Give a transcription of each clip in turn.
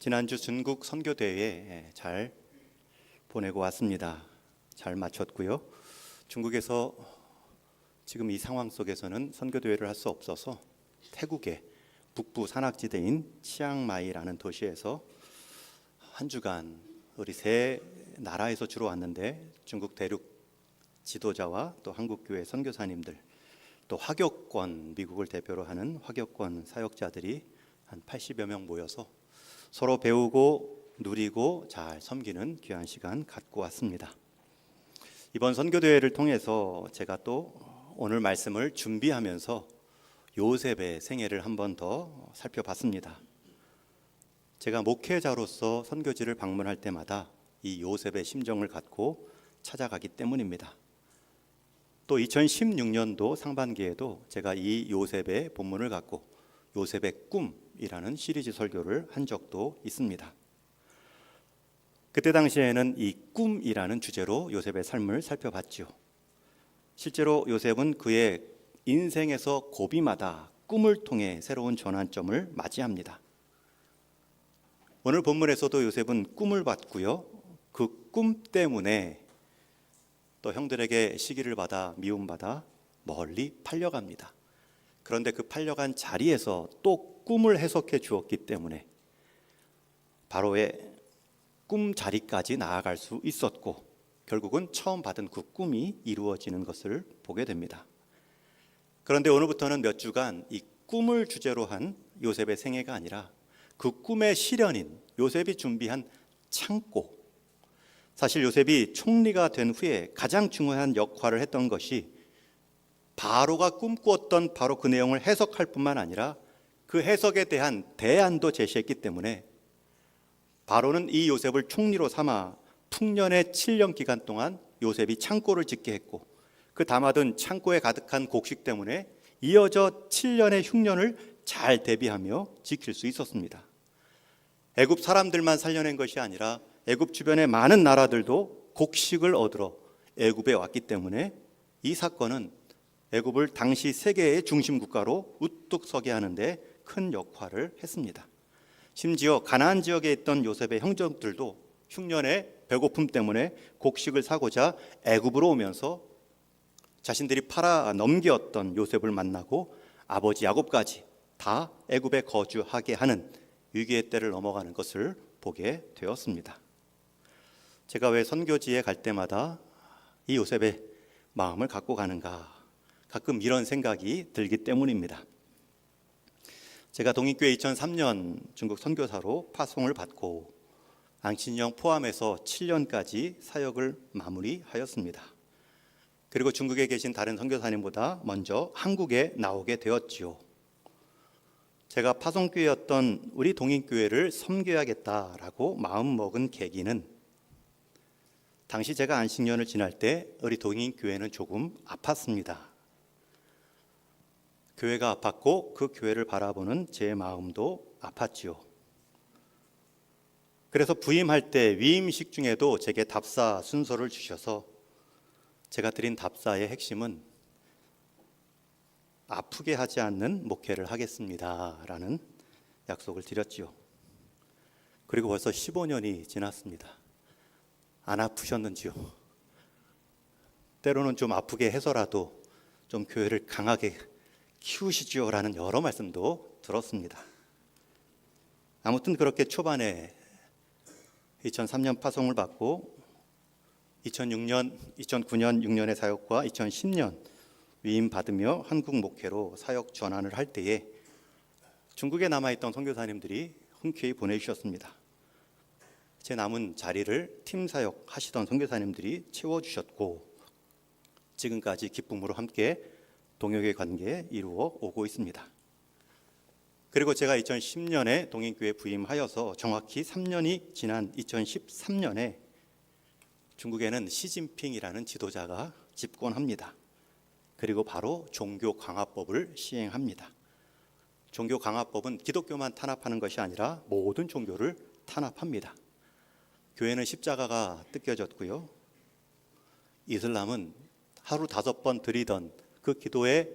지난주 중국 선교대회 잘 보내고 왔습니다. 잘 마쳤고요. 중국에서 지금 이 상황 속에서는 선교대회를 할 수 없어서 태국의 북부 산악지대인 치앙마이라는 도시에서 한 주간 우리 세 나라에서 주로 왔는데 중국 대륙 지도자와 또 한국교회 선교사님들 또 화교권, 미국을 대표로 하는 화교권 사역자들이 한 80여 명 모여서 서로 배우고 누리고 잘 섬기는 귀한 시간 갖고 왔습니다. 이번 선교대회를 통해서 제가 또 오늘 말씀을 준비하면서 요셉의 생애를 한 번 더 살펴봤습니다. 제가 목회자로서 선교지를 방문할 때마다 이 요셉의 심정을 갖고 찾아가기 때문입니다. 또 2016년도 상반기에도 제가 이 요셉의 본문을 갖고 요셉의 꿈이라는 시리즈 설교를 한 적도 있습니다. 그때 당시에는 이 꿈이라는 주제로 요셉의 삶을 살펴봤죠. 실제로 요셉은 그의 인생에서 고비마다 꿈을 통해 새로운 전환점을 맞이합니다. 오늘 본문에서도 요셉은 꿈을 봤고요. 그 꿈 때문에 또 형들에게 시기를 받아 미움받아 멀리 팔려갑니다. 그런데 그 팔려간 자리에서 또 꿈을 해석해 주었기 때문에 바로의 꿈 자리까지 나아갈 수 있었고 결국은 처음 받은 그 꿈이 이루어지는 것을 보게 됩니다. 그런데 오늘부터는 몇 주간 이 꿈을 주제로 한 요셉의 생애가 아니라 그 꿈의 실현인 요셉이 준비한 창고, 사실 요셉이 총리가 된 후에 가장 중요한 역할을 했던 것이 바로가 꿈꾸었던 바로 그 내용을 해석할 뿐만 아니라 그 해석에 대한 대안도 제시했기 때문에 바로는 이 요셉을 총리로 삼아 풍년의 7년 기간 동안 요셉이 창고를 짓게 했고 그 담아둔 창고에 가득한 곡식 때문에 이어져 7년의 흉년을 잘 대비하며 지킬 수 있었습니다. 애굽 사람들만 살려낸 것이 아니라 애굽 주변의 많은 나라들도 곡식을 얻으러 애굽에 왔기 때문에 이 사건은 애굽을 당시 세계의 중심 국가로 우뚝 서게 하는데 큰 역할을 했습니다. 심지어 가나안 지역에 있던 요셉의 형제들도 흉년에 배고픔 때문에 곡식을 사고자 애굽으로 오면서 자신들이 팔아 넘겼던 요셉을 만나고 아버지 야곱까지 다 애굽에 거주하게 하는 위기의 때를 넘어가는 것을 보게 되었습니다. 제가 왜 선교지에 갈 때마다 이 요셉의 마음을 갖고 가는가, 가끔 이런 생각이 들기 때문입니다. 제가 동인교회 2003년 중국 선교사로 파송을 받고 앙친령 포함해서 7년까지 사역을 마무리하였습니다. 그리고 중국에 계신 다른 선교사님보다 먼저 한국에 나오게 되었지요. 제가 파송교회였던 우리 동인교회를 섬겨야겠다라고 마음먹은 계기는 당시 제가 안식년을 지날 때 우리 동인교회는 조금 아팠습니다. 교회가 아팠고 그 교회를 바라보는 제 마음도 아팠지요. 그래서 부임할 때 위임식 중에도 제게 답사 순서를 주셔서 제가 드린 답사의 핵심은 아프게 하지 않는 목회를 하겠습니다 라는 약속을 드렸지요. 그리고 벌써 15년이 지났습니다. 안 아프셨는지요? 때로는 좀 아프게 해서라도 좀 교회를 강하게 키우시지요 라는 여러 말씀도 들었습니다. 아무튼 그렇게 초반에 2003년 파송을 받고 2009년 6년의 사역과 2010년 위임 받으며 한국 목회로 사역 전환을 할 때에 중국에 남아있던 선교사님들이 흔쾌히 보내주셨습니다. 제 남은 자리를 팀 사역 하시던 선교사님들이 채워주셨고 지금까지 기쁨으로 함께 동역의 관계 이루어 오고 있습니다. 그리고 제가 2010년에 동인교회 부임하여서 정확히 3년이 지난 2013년에 중국에는 시진핑이라는 지도자가 집권합니다. 그리고 바로 종교강화법을 시행합니다. 종교강화법은 기독교만 탄압하는 것이 아니라 모든 종교를 탄압합니다. 교회는 십자가가 뜯겨졌고요. 이슬람은 하루 5번 드리던 그 기도의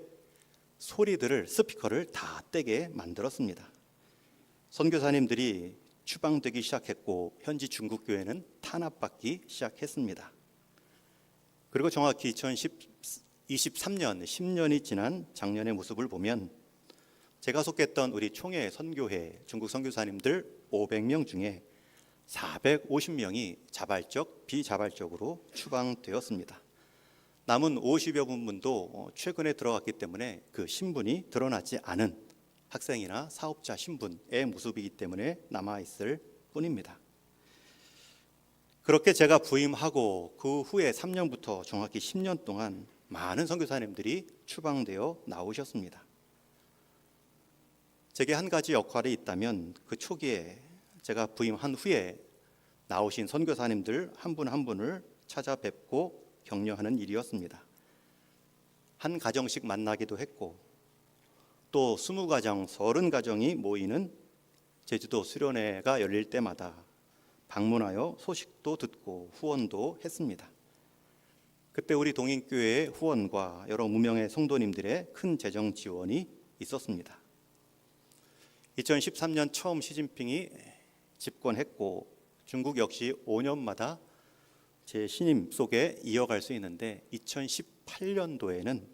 소리들을 스피커를 다 떼게 만들었습니다. 선교사님들이 추방되기 시작했고 현지 중국 교회는 탄압받기 시작했습니다. 그리고 정확히 2023년 10년이 지난 작년의 모습을 보면 제가 속했던 우리 총회 선교회 중국 선교사님들 500명 중에 450명이 자발적, 비자발적으로 추방되었습니다. 남은 50여 분도 최근에 들어갔기 때문에 그 신분이 드러나지 않은 학생이나 사업자 신분의 모습이기 때문에 남아있을 뿐입니다. 그렇게 제가 부임하고 그 후에 3년부터 정확히 10년 동안 많은 선교사님들이 추방되어 나오셨습니다. 제게 한 가지 역할이 있다면 그 초기에 제가 부임한 후에 나오신 선교사님들 한 분 한 분을 찾아뵙고 격려하는 일이었습니다. 한 가정씩 만나기도 했고 또 20가정, 30가정이 모이는 제주도 수련회가 열릴 때마다 방문하여 소식도 듣고 후원도 했습니다. 그때 우리 동인교회의 후원과 여러 무명의 성도님들의 큰 재정 지원이 있었습니다. 2013년 처음 시진핑이 집권했고 중국 역시 5년마다 제 신임 속에 이어갈 수 있는데 2018년도에는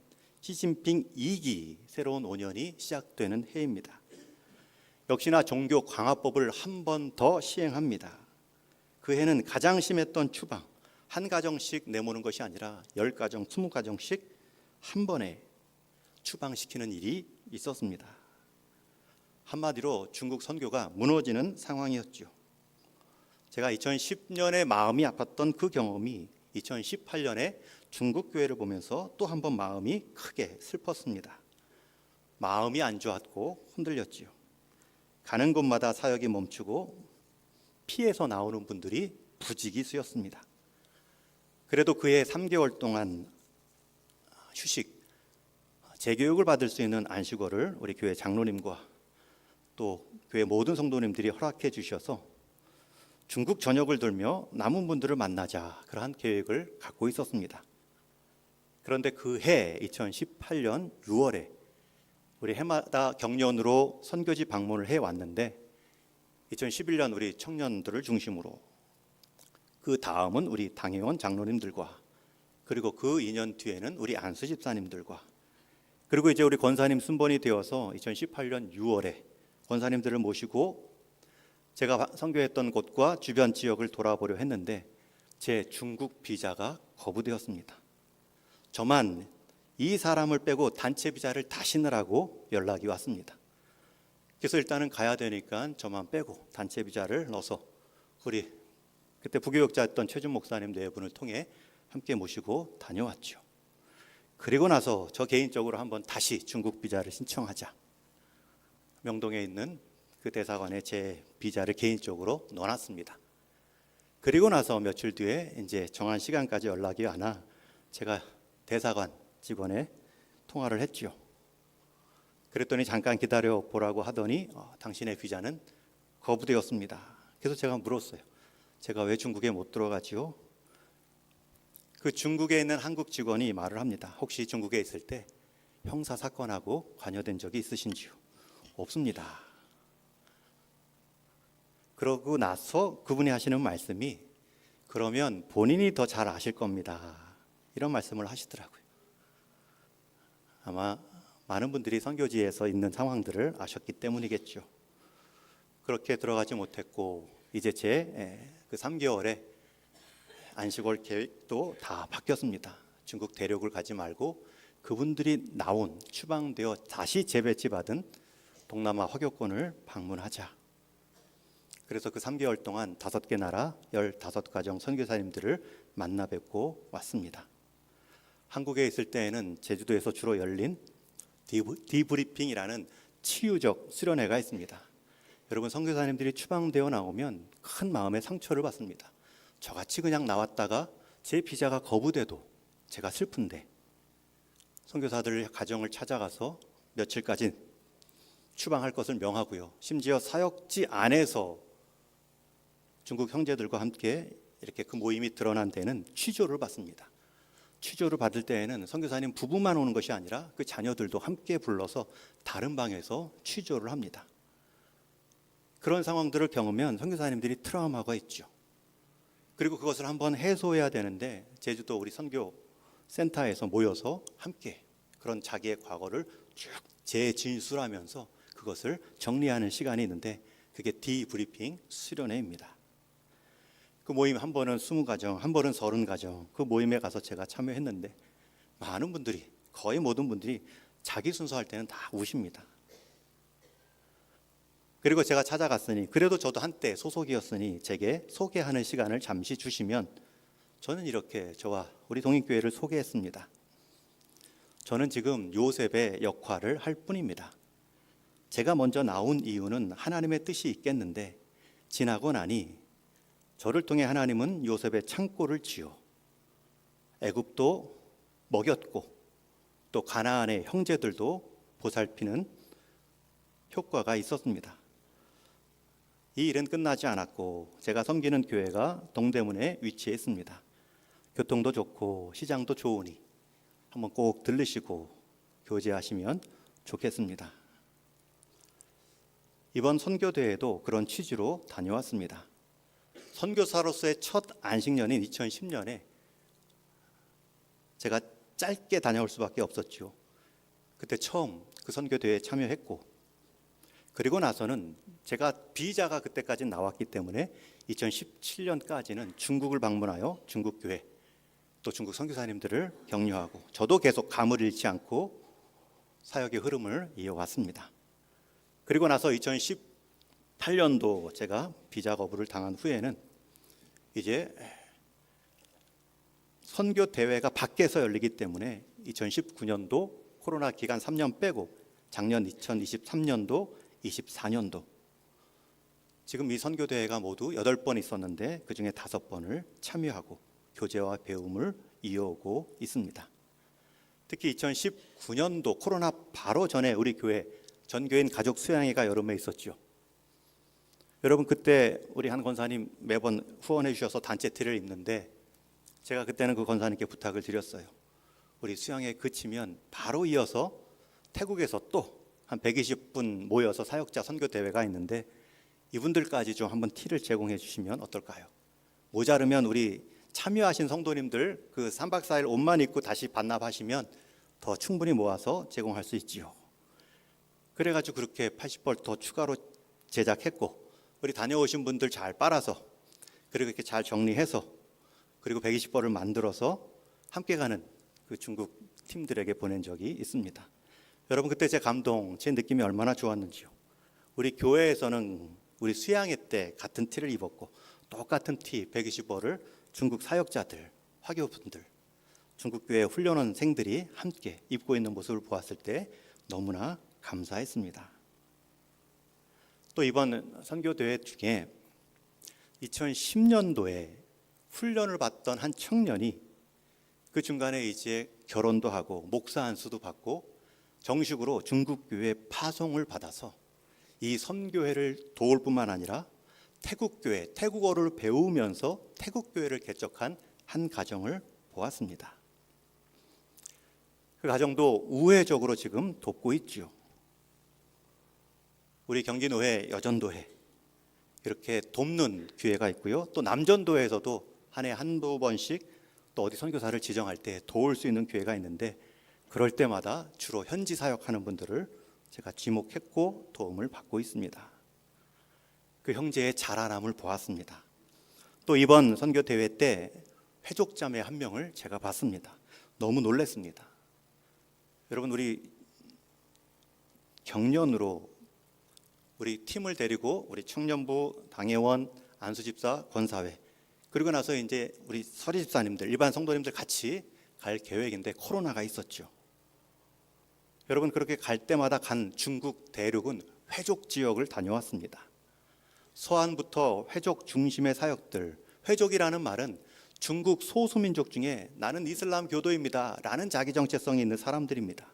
시진핑 2기 새로운 5년이 시작되는 해입니다. 역시나 종교 강화법을 한 번 더 시행합니다. 그 해는 가장 심했던 추방, 한 가정씩 내모는 것이 아니라 10가정, 20가정씩 한 번에 추방시키는 일이 있었습니다. 한마디로 중국 선교가 무너지는 상황이었죠. 제가 2010년에 마음이 아팠던 그 경험이 2018년에 중국 교회를 보면서 또 한 번 마음이 크게 슬펐습니다. 마음이 안 좋았고 흔들렸지요. 가는 곳마다 사역이 멈추고 피해서 나오는 분들이 부지기수였습니다. 그래도 그해 3개월 동안 휴식, 재교육을 받을 수 있는 안식월을 우리 교회 장로님과 또 교회 모든 성도님들이 허락해 주셔서 중국 전역을 돌며 남은 분들을 만나자 그러한 계획을 갖고 있었습니다. 그런데 그 해 2018년 6월에 우리 해마다 경년으로 선교지 방문을 해왔는데 2011년 우리 청년들을 중심으로 그 다음은 우리 당회원 장로님들과 그리고 그 2년 뒤에는 우리 안수 집사님들과 그리고 이제 우리 권사님 순번이 되어서 2018년 6월에 권사님들을 모시고 제가 선교했던 곳과 주변 지역을 돌아보려 했는데 제 중국 비자가 거부되었습니다. 저만 이 사람을 빼고 단체 비자를 다시 넣으라고 연락이 왔습니다. 그래서 일단은 가야 되니까 저만 빼고 단체 비자를 넣어서 우리 그때 부교육자였던 최준 목사님 네 분을 통해 함께 모시고 다녀왔죠. 그리고 나서 저 개인적으로 한번 다시 중국 비자를 신청하자. 명동에 있는 그 대사관에 제 비자를 개인적으로 넣어놨습니다. 그리고 나서 며칠 뒤에 이제 정한 시간까지 연락이 안 와 제가 대사관 직원에 통화를 했죠. 그랬더니 잠깐 기다려 보라고 하더니 당신의 비자는 거부되었습니다. 그래서 제가 물었어요. 제가 왜 중국에 못 들어가지요? 그 중국에 있는 한국 직원이 말을 합니다. 혹시 중국에 있을 때 형사 사건하고 관여된 적이 있으신지요? 없습니다. 그러고 나서 그분이 하시는 말씀이 그러면 본인이 더 잘 아실 겁니다. 이런 말씀을 하시더라고요. 아마 많은 분들이 선교지에서 있는 상황들을 아셨기 때문이겠죠. 그렇게 들어가지 못했고 이제 제 그 3개월에 안식월 계획도 다 바뀌었습니다. 중국 대륙을 가지 말고 그분들이 나온 추방되어 다시 재배치받은 동남아 화교권을 방문하자. 그래서 그 3개월 동안 5개 나라 15가정 선교사님들을 만나 뵙고 왔습니다. 한국에 있을 때에는 제주도에서 주로 열린 디브리핑이라는 치유적 수련회가 있습니다. 여러분 선교사님들이 추방되어 나오면 큰 마음의 상처를 받습니다. 저같이 그냥 나왔다가 제 비자가 거부돼도 제가 슬픈데 선교사들 가정을 찾아가서 며칠까지 추방할 것을 명하고요. 심지어 사역지 안에서 중국 형제들과 함께 이렇게 그 모임이 드러난 데는 취조를 받습니다. 취조를 받을 때에는 선교사님 부부만 오는 것이 아니라 그 자녀들도 함께 불러서 다른 방에서 취조를 합니다. 그런 상황들을 경험하면 선교사님들이 트라우마가 있죠. 그리고 그것을 한번 해소해야 되는데 제주도 우리 선교 센터에서 모여서 함께 그런 자기의 과거를 쭉 재진술하면서 그것을 정리하는 시간이 있는데 그게 디브리핑 수련회입니다. 그 모임 한 번은 20가정, 한 번은 30가정 그 모임에 가서 제가 참여했는데 많은 분들이, 거의 모든 분들이 자기 순서할 때는 다 우십니다. 그리고 제가 찾아갔으니 그래도 저도 한때 소속이었으니 제게 소개하는 시간을 잠시 주시면 저는 이렇게 저와 우리 동익교회를 소개했습니다. 저는 지금 요셉의 역할을 할 뿐입니다. 제가 먼저 나온 이유는 하나님의 뜻이 있겠는데 지나고 나니 저를 통해 하나님은 요셉의 창고를 지어 애굽도 먹였고 또 가나안의 형제들도 보살피는 효과가 있었습니다. 이 일은 끝나지 않았고 제가 섬기는 교회가 동대문에 위치해 있습니다. 교통도 좋고 시장도 좋으니 한번 꼭 들르시고 교제하시면 좋겠습니다. 이번 선교대회도 그런 취지로 다녀왔습니다. 선교사로서의 첫 안식년인 2010년에 제가 짧게 다녀올 수밖에 없었죠. 그때 처음 그 선교대회에 참여했고 그리고 나서는 제가 비자가 그때까지 나왔기 때문에 2017년까지는 중국을 방문하여 중국 교회 또 중국 선교사님들을 격려하고 저도 계속 감을 잃지 않고 사역의 흐름을 이어왔습니다. 그리고 나서 2018년도 제가 비자 거부를 당한 후에는 이제 선교 대회가 밖에서 열리기 때문에 2019년도 코로나 기간 3년 빼고 작년 2023년도 24년도 지금 이 선교 대회가 모두 8번 있었는데 그중에 5번을 참여하고 교제와 배움을 이어오고 있습니다. 특히 2019년도 코로나 바로 전에 우리 교회 전교인 가족 수양회가 여름에 있었죠. 여러분 그때 우리 한 권사님 매번 후원해 주셔서 단체 티를 입는데 제가 그때는 그 권사님께 부탁을 드렸어요. 우리 수양회 그치면 바로 이어서 태국에서 또 한 120분 모여서 사역자 선교 대회가 있는데 이분들까지 좀 한번 티를 제공해 주시면 어떨까요? 모자르면 우리 참여하신 성도님들 그 3박 4일 옷만 입고 다시 반납하시면 더 충분히 모아서 제공할 수 있지요. 그래가지고 그렇게 80벌 더 추가로 제작했고 우리 다녀오신 분들 잘 빨아서 그리고 이렇게 잘 정리해서 그리고 120벌을 만들어서 함께 가는 그 중국 팀들에게 보낸 적이 있습니다. 여러분 그때 제 감동, 제 느낌이 얼마나 좋았는지요. 우리 교회에서는 우리 수양회 때 같은 티를 입었고 똑같은 티 120벌을 중국 사역자들, 화교분들, 중국 교회 훈련원생들이 함께 입고 있는 모습을 보았을 때 너무나 감사했습니다. 또 이번 선교대회 중에 2010년도에 훈련을 받던 한 청년이 그 중간에 이제 결혼도 하고 목사 안수도 받고 정식으로 중국 교회 파송을 받아서 이 선교회를 도울 뿐만 아니라 태국 교회, 태국어를 배우면서 태국 교회를 개척한 한 가정을 보았습니다. 그 가정도 우회적으로 지금 돕고 있지요. 우리 경기노회, 여전도회 이렇게 돕는 교회가 있고요. 또 남전도회에서도 한 해 한두 번씩 또 어디 선교사를 지정할 때 도울 수 있는 교회가 있는데 그럴 때마다 주로 현지 사역하는 분들을 제가 지목했고 도움을 받고 있습니다. 그 형제의 자라남을 보았습니다. 또 이번 선교 대회 때 회족자매 한 명을 제가 봤습니다. 너무 놀랐습니다. 여러분 우리 경련으로 우리 팀을 데리고 우리 청년부, 당회원, 안수집사, 권사회 그리고 나서 이제 우리 서리집사님들, 일반 성도님들 같이 갈 계획인데 코로나가 있었죠. 여러분 그렇게 갈 때마다 간 중국 대륙은 회족 지역을 다녀왔습니다. 서안부터 회족 중심의 사역들, 회족이라는 말은 중국 소수민족 중에 나는 이슬람 교도입니다 라는 자기 정체성이 있는 사람들입니다.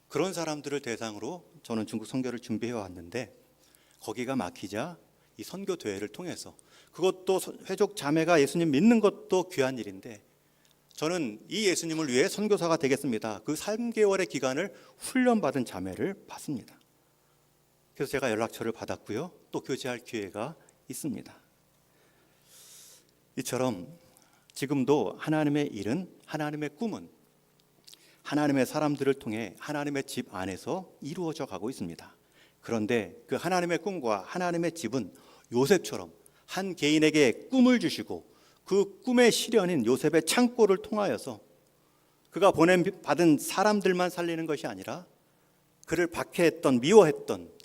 그런 사람들을 대상으로 저는 중국 선교를 준비해 왔는데 거기가 막히자 이 선교 대회를 통해서 그것도 회족 자매가 예수님 믿는 것도 귀한 일인데 저는 이 예수님을 위해 선교사가 되겠습니다. 그 3개월의 기간을 훈련받은 자매를 봤습니다. 그래서 제가 연락처를 받았고요. 또 교제할 기회가 있습니다. 이처럼 지금도 하나님의 일은, 하나님의 꿈은 하나님의 사람들을 통해 하나님의 집 안에서 이루어져 가고 있습니다. 그런데 그 하나님의 꿈과 하나님의 집은 요셉처럼 한 개인에게 꿈을 주시고 그 꿈의 실현인 요셉의 창고를 통하여서 그가 보냄받은 사람들만 살리는 것이 아니라 그를 박해했던, 미워했던,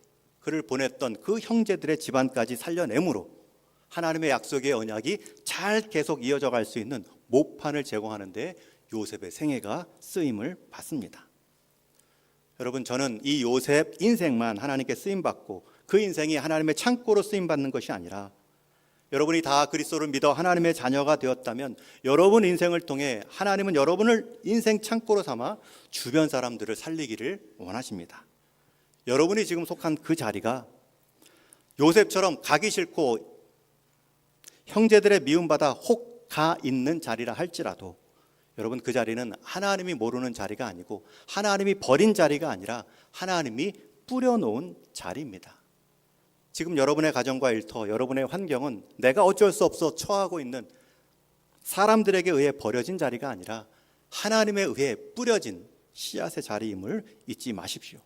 그를 보냈던 그 형제들의 집안까지 살려내므로 하나님의 약속의 언약이 잘 계속 이어져 갈 수 있는 모판을 제공하는 데 요셉의 생애가 쓰임을 받습니다. 여러분, 저는 이 요셉 인생만 하나님께 쓰임받고 그 인생이 하나님의 창고로 쓰임받는 것이 아니라 여러분이 다 그리스도를 믿어 하나님의 자녀가 되었다면 여러분 인생을 통해 하나님은 여러분을 인생 창고로 삼아 주변 사람들을 살리기를 원하십니다. 여러분이 지금 속한 그 자리가 요셉처럼 가기 싫고 형제들의 미움받아 혹 가 있는 자리라 할지라도 여러분, 그 자리는 하나님이 모르는 자리가 아니고 하나님이 버린 자리가 아니라 하나님이 뿌려놓은 자리입니다. 지금 여러분의 가정과 일터, 여러분의 환경은 내가 어쩔 수 없어 처하고 있는 사람들에게 의해 버려진 자리가 아니라 하나님에 의해 뿌려진 씨앗의 자리임을 잊지 마십시오.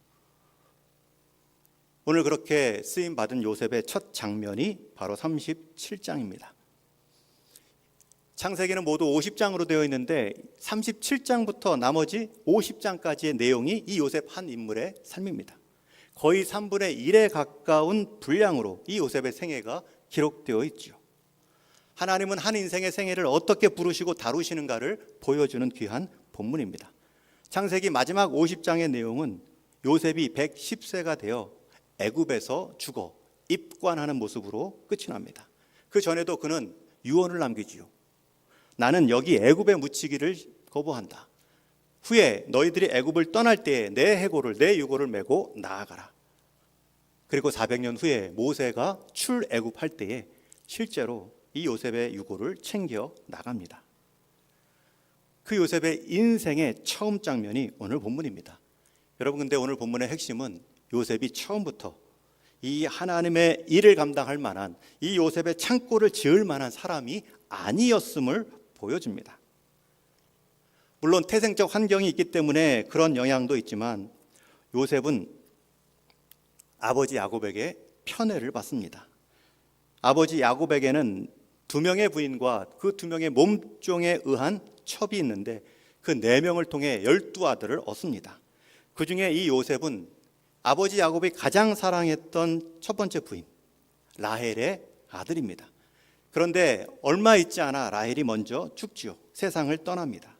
오늘 그렇게 쓰임받은 요셉의 첫 장면이 바로 37장입니다. 창세기는 모두 50장으로 되어 있는데 37장부터 나머지 50장까지의 내용이 이 요셉 한 인물의 삶입니다. 거의 3분의 1에 가까운 분량으로 이 요셉의 생애가 기록되어 있죠. 하나님은 한 인생의 생애를 어떻게 부르시고 다루시는가를 보여주는 귀한 본문입니다. 창세기 마지막 50장의 내용은 요셉이 110세가 되어 애굽에서 죽어 입관하는 모습으로 끝이 납니다. 그 전에도 그는 유언을 남기지요. 나는 여기 애굽에 묻히기를 거부한다. 후에 너희들이 애굽을 떠날 때에 내 해골을, 내 유골을 메고 나아가라. 그리고 400년 후에 모세가 출애굽할 때에 실제로 이 요셉의 유골을 챙겨 나갑니다. 그 요셉의 인생의 처음 장면이 오늘 본문입니다. 여러분, 근데 오늘 본문의 핵심은 요셉이 처음부터 이 하나님의 일을 감당할 만한, 이 요셉의 창고를 지을 만한 사람이 아니었음을 보여줍니다. 물론 태생적 환경이 있기 때문에 그런 영향도 있지만 요셉은 아버지 야곱에게 편애를 받습니다. 아버지 야곱에게는 2명의 부인과 그 2명의 몸종에 의한 첩이 있는데 그 4명을 통해 12아들을 얻습니다. 그 중에 이 요셉은 아버지 야곱이 가장 사랑했던 첫 번째 부인 라헬의 아들입니다. 그런데 얼마 있지 않아 라헬이 먼저 죽지요. 세상을 떠납니다.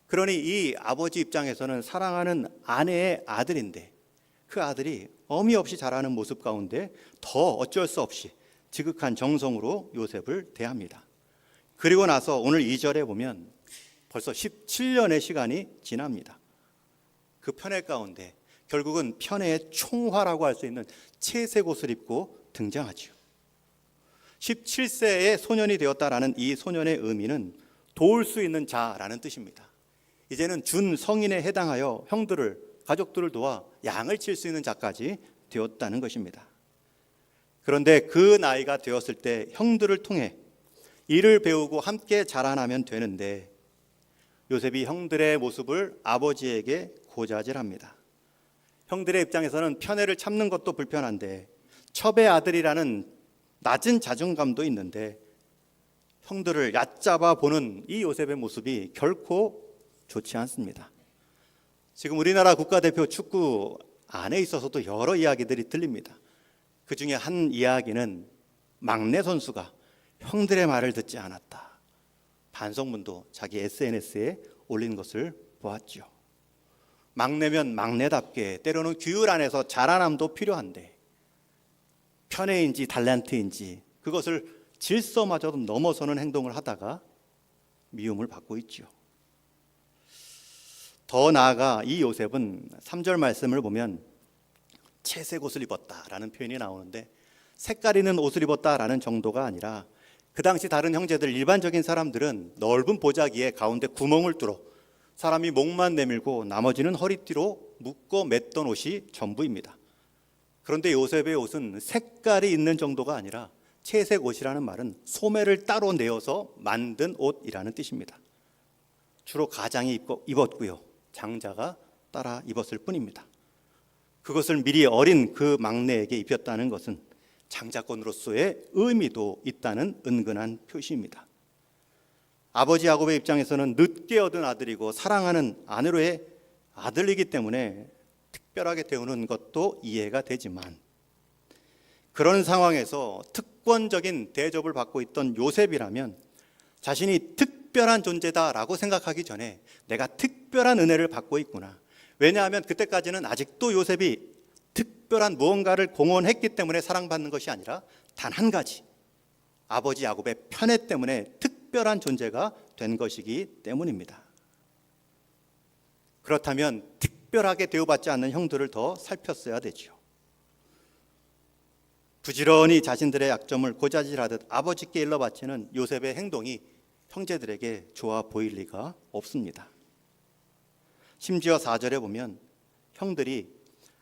그러니 이 아버지 입장에서는 사랑하는 아내의 아들인데 그 아들이 어미 없이 자라는 모습 가운데 더 어쩔 수 없이 지극한 정성으로 요셉을 대합니다. 그리고 나서 오늘 2절에 보면 벌써 17년의 시간이 지납니다. 그 편애 가운데 결국은 편애의 총화라고 할 수 있는 채색 옷을 입고 등장하지요. 17세의 소년이 되었다라는 이 소년의 의미는 도울 수 있는 자라는 뜻입니다. 이제는 준 성인에 해당하여 형들을, 가족들을 도와 양을 칠 수 있는 자까지 되었다는 것입니다. 그런데 그 나이가 되었을 때 형들을 통해 일을 배우고 함께 자라나면 되는데 요셉이 형들의 모습을 아버지에게 고자질합니다. 형들의 입장에서는 편애를 참는 것도 불편한데 첩의 아들이라는 낮은 자존감도 있는데 형들을 얕잡아 보는 이 요셉의 모습이 결코 좋지 않습니다. 지금 우리나라 국가대표 축구 안에 있어서도 여러 이야기들이 들립니다. 그 중에 한 이야기는 막내 선수가 형들의 말을 듣지 않았다. 반성문도 자기 SNS에 올린 것을 보았죠. 막내면 막내답게 때로는 규율 안에서 자라남도 필요한데 편애인지 달란트인지 그것을 질서마저도 넘어서는 행동을 하다가 미움을 받고 있죠. 더 나아가 이 요셉은 3절 말씀을 보면 채색 옷을 입었다라는 표현이 나오는데 색깔 있는 옷을 입었다라는 정도가 아니라 그 당시 다른 형제들, 일반적인 사람들은 넓은 보자기에 가운데 구멍을 뚫어 사람이 목만 내밀고 나머지는 허리띠로 묶어 맸던 옷이 전부입니다. 그런데 요셉의 옷은 색깔이 있는 정도가 아니라 채색 옷이라는 말은 소매를 따로 내어서 만든 옷이라는 뜻입니다. 주로 가장이 입었고요. 장자가 따라 입었을 뿐입니다. 그것을 미리 어린 그 막내에게 입혔다는 것은 장자권으로서의 의미도 있다는 은근한 표시입니다. 아버지 야곱의 입장에서는 늦게 얻은 아들이고 사랑하는 아내로의 아들이기 때문에 특별하게 대우는 것도 이해가 되지만, 그런 상황에서 특권적인 대접을 받고 있던 요셉이라면 자신이 특별한 존재다라고 생각하기 전에 내가 특별한 은혜를 받고 있구나. 왜냐하면 그때까지는 아직도 요셉이 특별한 무언가를 공헌했기 때문에 사랑받는 것이 아니라 단 한 가지, 아버지 야곱의 편애 때문에 특별한 존재가 된 것이기 때문입니다. 그렇다면 특별하게 대우받지 않는 형들을 더 살폈어야 되죠. 부지런히 자신들의 약점을 고자질하듯 아버지께 일러바치는 요셉의 행동이 형제들에게 좋아 보일 리가 없습니다. 심지어 4절에 보면 형들이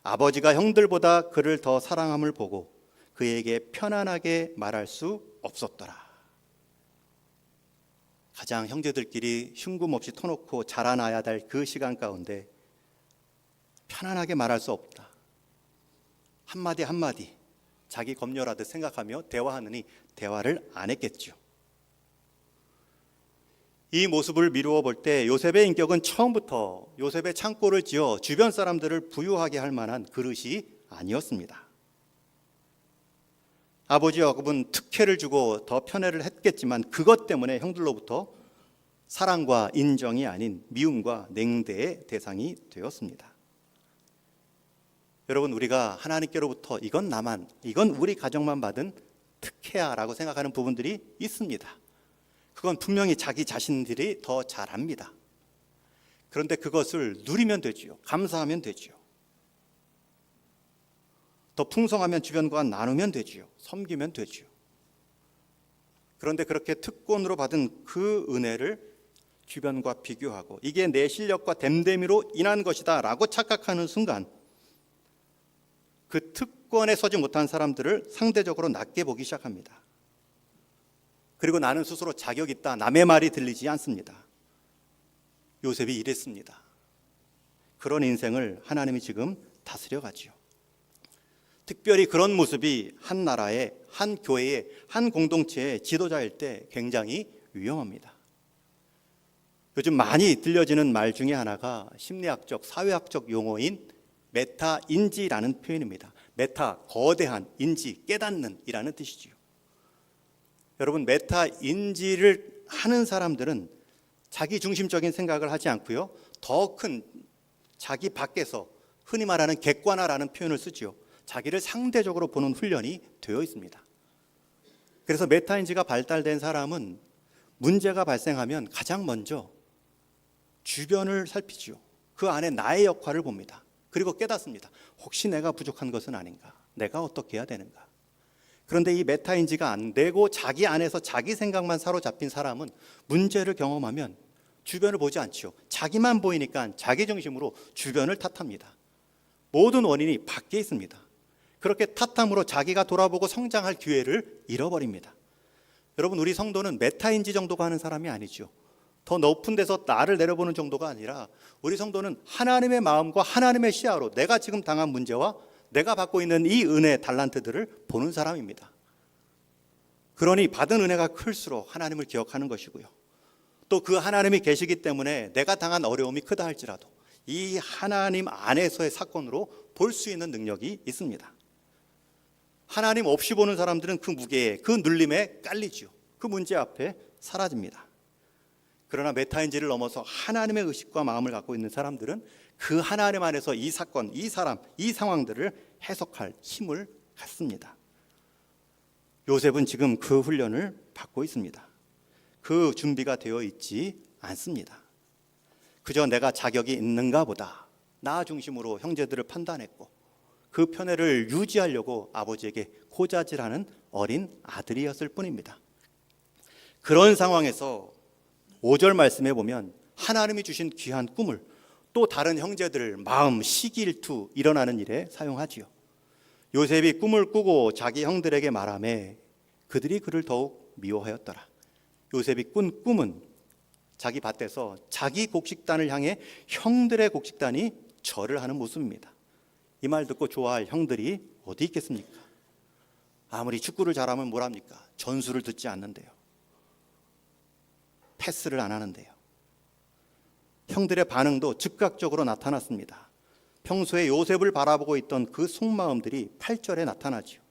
아버지가 형들보다 그를 더 사랑함을 보고 그에게 편안하게 말할 수 없었더라. 가장 형제들끼리 흉금 없이 터놓고 자라나야 될 그 시간 가운데 편안하게 말할 수 없다. 한마디 한마디 자기 검열하듯 생각하며 대화하느니 대화를 안 했겠죠. 이 모습을 미루어 볼 때 요셉의 인격은 처음부터 요셉의 창고를 지어 주변 사람들을 부유하게 할 만한 그릇이 아니었습니다. 아버지 야곱은 특혜를 주고 더 편애를 했겠지만 그것 때문에 형들로부터 사랑과 인정이 아닌 미움과 냉대의 대상이 되었습니다. 여러분, 우리가 하나님께로부터 이건 우리 가정만 받은 특혜야 라고 생각하는 부분들이 있습니다. 그건 분명히 자기 자신들이 더 잘합니다. 그런데 그것을 누리면 되지요. 감사하면 되지요. 더 풍성하면 주변과 나누면 되지요. 섬기면 되지요. 그런데 그렇게 특권으로 받은 그 은혜를 주변과 비교하고 이게 내 실력과 됨됨이로 인한 것이다 라고 착각하는 순간 그 특권에 서지 못한 사람들을 상대적으로 낮게 보기 시작합니다. 그리고 나는 스스로 자격 있다, 남의 말이 들리지 않습니다. 요셉이 이랬습니다. 그런 인생을 하나님이 지금 다스려 가지요. 특별히 그런 모습이 한 나라의, 한 교회의, 한 공동체의 지도자일 때 굉장히 위험합니다. 요즘 많이 들려지는 말 중에 하나가 심리학적, 사회학적 용어인 메타인지라는 표현입니다. 메타, 거대한, 인지, 깨닫는 이라는 뜻이지요. 여러분, 메타인지를 하는 사람들은 자기 중심적인 생각을 하지 않고요, 더 큰 자기 밖에서 흔히 말하는 객관화라는 표현을 쓰지요. 자기를 상대적으로 보는 훈련이 되어 있습니다. 그래서 메타인지가 발달된 사람은 문제가 발생하면 가장 먼저 주변을 살피지요. 그 안에 나의 역할을 봅니다. 그리고 깨닫습니다. 혹시 내가 부족한 것은 아닌가? 내가 어떻게 해야 되는가? 그런데 이 메타인지가 안 되고 자기 안에서 자기 생각만 사로잡힌 사람은 문제를 경험하면 주변을 보지 않지요. 자기만 보이니까 자기 중심으로 주변을 탓합니다. 모든 원인이 밖에 있습니다. 그렇게 탓함으로 자기가 돌아보고 성장할 기회를 잃어버립니다. 여러분, 우리 성도는 메타인지 정도가 하는 사람이 아니죠. 더 높은 데서 나를 내려보는 정도가 아니라 우리 성도는 하나님의 마음과 하나님의 시야로 내가 지금 당한 문제와 내가 받고 있는 이 은혜, 달란트들을 보는 사람입니다. 그러니 받은 은혜가 클수록 하나님을 기억하는 것이고요. 또 그 하나님이 계시기 때문에 내가 당한 어려움이 크다 할지라도 이 하나님 안에서의 사건으로 볼 수 있는 능력이 있습니다. 하나님 없이 보는 사람들은 그 무게에, 그 눌림에 깔리지요. 그 문제 앞에 사라집니다. 그러나 메타인지를 넘어서 하나님의 의식과 마음을 갖고 있는 사람들은 그 하나님 안에서 이 사건, 이 사람, 이 상황들을 해석할 힘을 갖습니다. 요셉은 지금 그 훈련을 받고 있습니다. 그 준비가 되어 있지 않습니다. 그저 내가 자격이 있는가 보다 나 중심으로 형제들을 판단했고 그 편애를 유지하려고 아버지에게 고자질하는 어린 아들이었을 뿐입니다. 그런 상황에서 5절 말씀에 보면 하나님이 주신 귀한 꿈을 또 다른 형제들 마음 시기일투 일어나는 일에 사용하지요. 요셉이 꿈을 꾸고 자기 형들에게 말하매 그들이 그를 더욱 미워하였더라. 요셉이 꾼 꿈은 자기 밭에서 자기 곡식단을 향해 형들의 곡식단이 절을 하는 모습입니다. 이 말 듣고 좋아할 형들이 어디 있겠습니까? 아무리 축구를 잘하면 뭘 합니까? 전술을 듣지 않는데요. 패스를 안 하는데요. 형들의 반응도 즉각적으로 나타났습니다. 평소에 요셉을 바라보고 있던 그 속마음들이 8절에 나타나죠.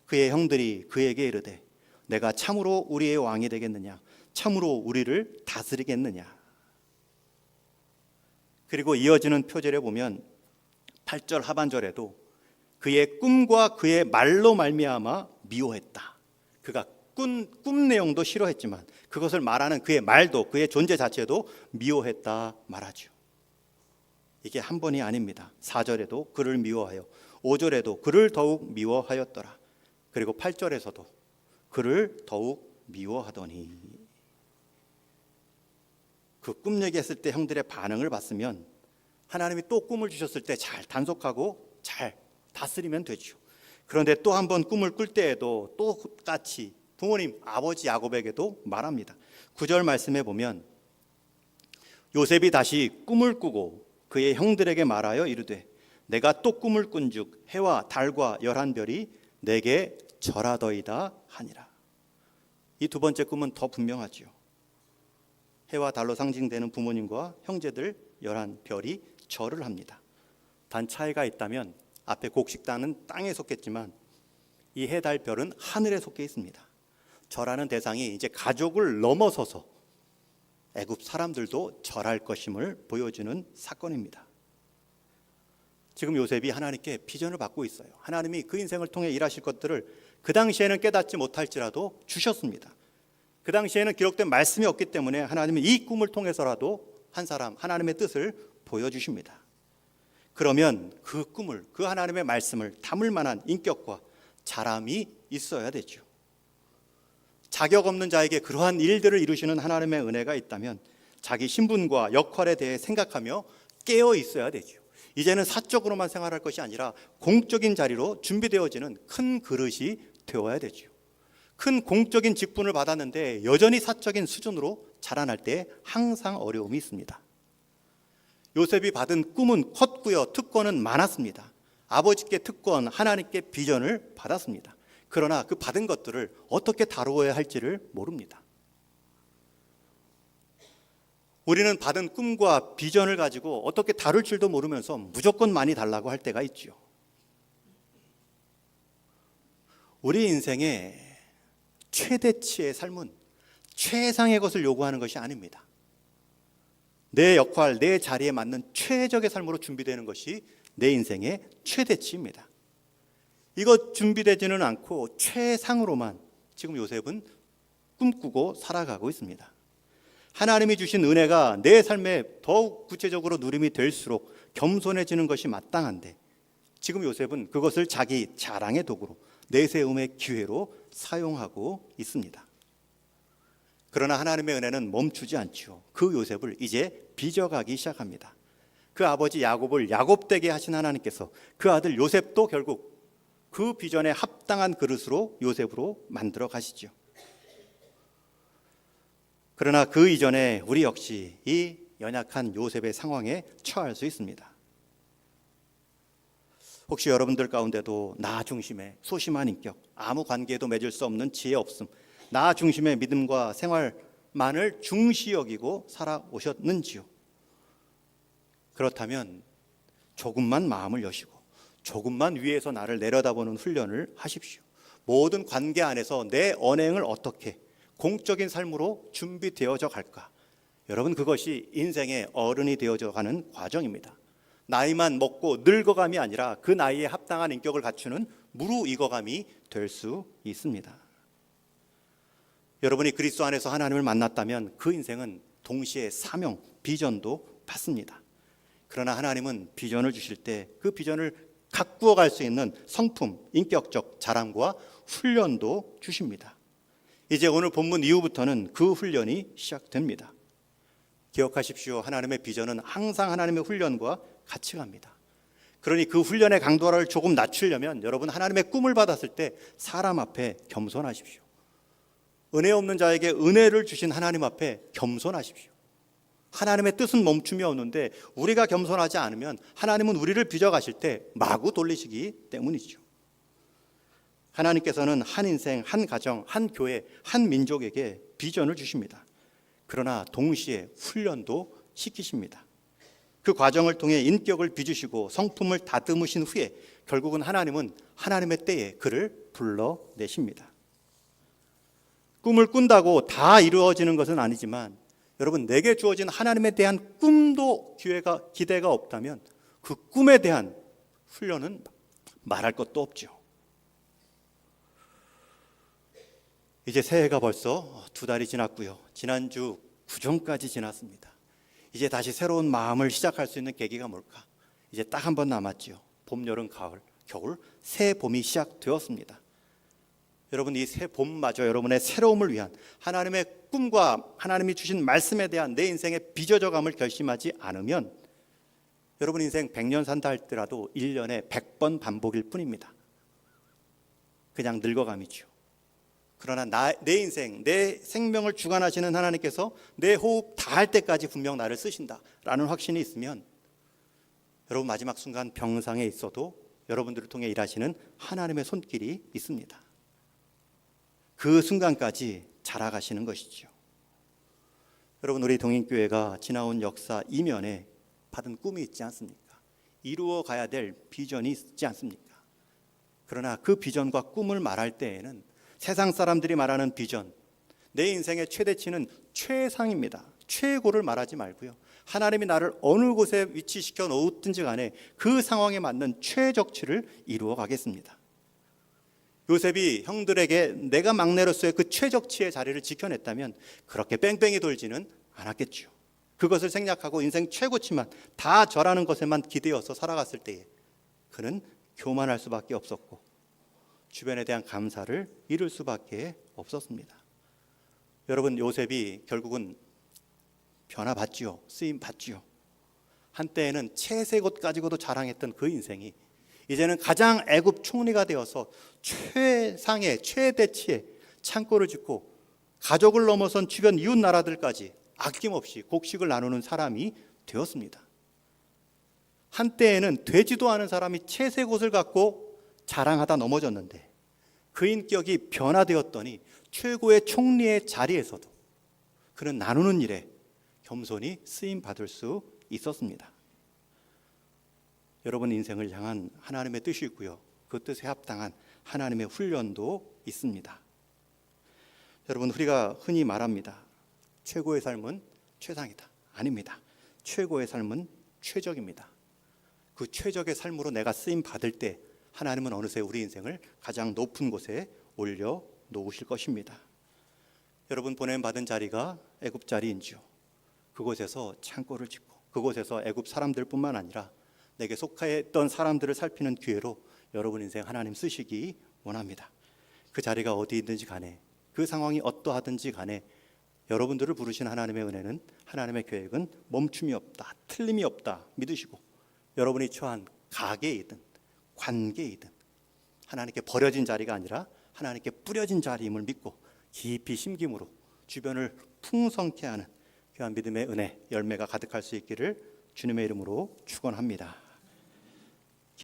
그의 형들이 그에게 이르되 내가 참으로 우리의 왕이 되겠느냐? 참으로 우리를 다스리겠느냐? 그리고 이어지는 표절에 보면 8절 하반절에도 그의 꿈과 그의 말로 말미암아 미워했다. 그가 꿈 내용도 싫어했지만 그것을 말하는 그의 말도, 그의 존재 자체도 미워했다 말하죠. 이게 한 번이 아닙니다. 4절에도 그를 미워하여 5절에도 그를 더욱 미워하였더라. 그리고 8절에서도 그를 더욱 미워하더니. 그 꿈 얘기했을 때 형들의 반응을 봤으면 하나님이 또 꿈을 주셨을 때 잘 단속하고 잘 다스리면 되죠. 그런데 또 한 번 꿈을 꿀 때에도 똑같이 부모님 아버지 야곱에게도 말합니다. 9절 말씀에 보면 요셉이 다시 꿈을 꾸고 그의 형들에게 말하여 이르되 내가 또 꿈을 꾼즉 해와 달과 11별이 내게 절하더이다 하니라. 이 두 번째 꿈은 더 분명하지요. 해와 달로 상징되는 부모님과 형제들 11별이 절을 합니다. 단 차이가 있다면 앞에 곡식단은 땅에 속했지만 이 해, 달, 별은 하늘에 속해 있습니다. 절하는 대상이 이제 가족을 넘어서서 애굽 사람들도 절할 것임을 보여주는 사건입니다. 지금 요셉이 하나님께 비전을 받고 있어요. 하나님이 그 인생을 통해 일하실 것들을 그 당시에는 깨닫지 못할지라도 주셨습니다. 그 당시에는 기록된 말씀이 없기 때문에 하나님은 이 꿈을 통해서라도 한 사람 하나님의 뜻을 보여주십니다. 그러면 그 꿈을, 그 하나님의 말씀을 담을 만한 인격과 자람이 있어야 되죠. 자격 없는 자에게 그러한 일들을 이루시는 하나님의 은혜가 있다면 자기 신분과 역할에 대해 생각하며 깨어 있어야 되죠. 이제는 사적으로만 생활할 것이 아니라 공적인 자리로 준비되어지는 큰 그릇이 되어야 되죠. 큰 공적인 직분을 받았는데 여전히 사적인 수준으로 자라날 때 항상 어려움이 있습니다. 요셉이 받은 꿈은 컸고요, 특권은 많았습니다. 아버지께 특권, 하나님께 비전을 받았습니다. 그러나 그 받은 것들을 어떻게 다루어야 할지를 모릅니다. 우리는 받은 꿈과 비전을 가지고 어떻게 다룰 줄도 모르면서 무조건 많이 달라고 할 때가 있죠. 우리 인생의 최대치의 삶은 최상의 것을 요구하는 것이 아닙니다. 내 역할, 내 자리에 맞는 최적의 삶으로 준비되는 것이 내 인생의 최대치입니다. 이것 준비되지는 않고 최상으로만 지금 요셉은 꿈꾸고 살아가고 있습니다. 하나님이 주신 은혜가 내 삶에 더욱 구체적으로 누림이 될수록 겸손해지는 것이 마땅한데 지금 요셉은 그것을 자기 자랑의 도구로 내세움의 기회로 사용하고 있습니다. 그러나 하나님의 은혜는 멈추지 않죠. 그 요셉을 이제 빚어가기 시작합니다. 그 아버지 야곱을 야곱되게 하신 하나님께서 그 아들 요셉도 결국 그 비전에 합당한 그릇으로 요셉으로 만들어 가시죠. 그러나 그 이전에 우리 역시 이 연약한 요셉의 상황에 처할 수 있습니다. 혹시 여러분들 가운데도 나 중심의 소심한 인격, 아무 관계에도 맺을 수 없는 지혜 없음, 나 중심의 믿음과 생활만을 중시 여기고 살아오셨는지요? 그렇다면 조금만 마음을 여시고 조금만 위에서 나를 내려다보는 훈련을 하십시오. 모든 관계 안에서 내 언행을 어떻게 공적인 삶으로 준비되어져 갈까? 여러분, 그것이 인생의 어른이 되어져 가는 과정입니다. 나이만 먹고 늙어감이 아니라 그 나이에 합당한 인격을 갖추는 무르익어감이 될 수 있습니다. 여러분이 그리스도 안에서 하나님을 만났다면 그 인생은 동시에 사명, 비전도 받습니다. 그러나 하나님은 비전을 주실 때 그 비전을 가꾸어 갈 수 있는 성품, 인격적 자랑과 훈련도 주십니다. 이제 오늘 본문 이후부터는 그 훈련이 시작됩니다. 기억하십시오. 하나님의 비전은 항상 하나님의 훈련과 같이 갑니다. 그러니 그 훈련의 강도를 조금 낮추려면 여러분 하나님의 꿈을 받았을 때 사람 앞에 겸손하십시오. 은혜 없는 자에게 은혜를 주신 하나님 앞에 겸손하십시오. 하나님의 뜻은 멈춤이 없는데 우리가 겸손하지 않으면 하나님은 우리를 빚어가실 때 마구 돌리시기 때문이죠. 하나님께서는 한 인생, 한 가정, 한 교회, 한 민족에게 비전을 주십니다. 그러나 동시에 훈련도 시키십니다. 그 과정을 통해 인격을 빚으시고 성품을 다듬으신 후에 결국은 하나님은 하나님의 때에 그를 불러내십니다. 꿈을 꾼다고 다 이루어지는 것은 아니지만 여러분, 내게 주어진 하나님에 대한 꿈도 기대가 없다면 그 꿈에 대한 훈련은 말할 것도 없죠. 이제 새해가 벌써 2달이 지났고요. 지난주 구정까지 지났습니다. 이제 다시 새로운 마음을 시작할 수 있는 계기가 뭘까? 이제 딱 한 번 남았지요. 봄, 여름, 가을, 겨울, 새 봄이 시작되었습니다. 여러분, 이 새 봄마저 여러분의 새로움을 위한 하나님의 꿈과 하나님이 주신 말씀에 대한 내 인생의 빚어져감을 결심하지 않으면 여러분 인생 100년 산다 할지라도 1년에 100번 반복일 뿐입니다. 그냥 늙어감이죠. 그러나 내 인생, 내 생명을 주관하시는 하나님께서 내 호흡 다할 때까지 분명 나를 쓰신다라는 확신이 있으면 여러분 마지막 순간 병상에 있어도 여러분들을 통해 일하시는 하나님의 손길이 있습니다. 그 순간까지 자라가시는 것이죠. 여러분, 우리 동인교회가 지나온 역사 이면에 받은 꿈이 있지 않습니까? 이루어 가야 될 비전이 있지 않습니까? 그러나 그 비전과 꿈을 말할 때에는 세상 사람들이 말하는 비전, 내 인생의 최대치는 최상입니다. 최고를 말하지 말고요. 하나님이 나를 어느 곳에 위치시켜 놓든지 간에 그 상황에 맞는 최적치를 이루어 가겠습니다. 요셉이 형들에게 내가 막내로서의 그 최적치의 자리를 지켜냈다면 그렇게 뺑뺑이 돌지는 않았겠죠. 그것을 생략하고 인생 최고치만 다 저라는 것에만 기대어서 살아갔을 때에 그는 교만할 수밖에 없었고 주변에 대한 감사를 잃을 수밖에 없었습니다. 여러분, 요셉이 결국은 변화받지요. 쓰임받지요. 한때에는 채색옷 가지고도 자랑했던 그 인생이 이제는 가장 애굽 총리가 되어서 최상의 최대치의 창고를 짓고 가족을 넘어선 주변 이웃 나라들까지 아낌없이 곡식을 나누는 사람이 되었습니다. 한때에는 되지도 않은 사람이 채색옷을 갖고 자랑하다 넘어졌는데 그 인격이 변화되었더니 최고의 총리의 자리에서도 그는 나누는 일에 겸손히 쓰임받을 수 있었습니다. 여러분 인생을 향한 하나님의 뜻이 있고요. 그 뜻에 합당한 하나님의 훈련도 있습니다. 여러분, 우리가 흔히 말합니다. 최고의 삶은 최상이다. 아닙니다. 최고의 삶은 최적입니다. 그 최적의 삶으로 내가 쓰임 받을 때 하나님은 어느새 우리 인생을 가장 높은 곳에 올려 놓으실 것입니다. 여러분 보냄받은 자리가 애굽 자리인지요. 그곳에서 창고를 짓고 그곳에서 애굽 사람들뿐만 아니라 내게 속하였던 사람들을 살피는 기회로 여러분 인생 하나님 쓰시기 원합니다. 그 자리가 어디 있든지 간에 그 상황이 어떠하든지 간에 여러분들을 부르신 하나님의 은혜는 하나님의 계획은 멈춤이 없다, 틀림이 없다 믿으시고 여러분이 처한 가게이든 관계이든 하나님께 버려진 자리가 아니라 하나님께 뿌려진 자리임을 믿고 깊이 심김으로 주변을 풍성케 하는 귀한 믿음의 은혜 열매가 가득할 수 있기를 주님의 이름으로 축원합니다.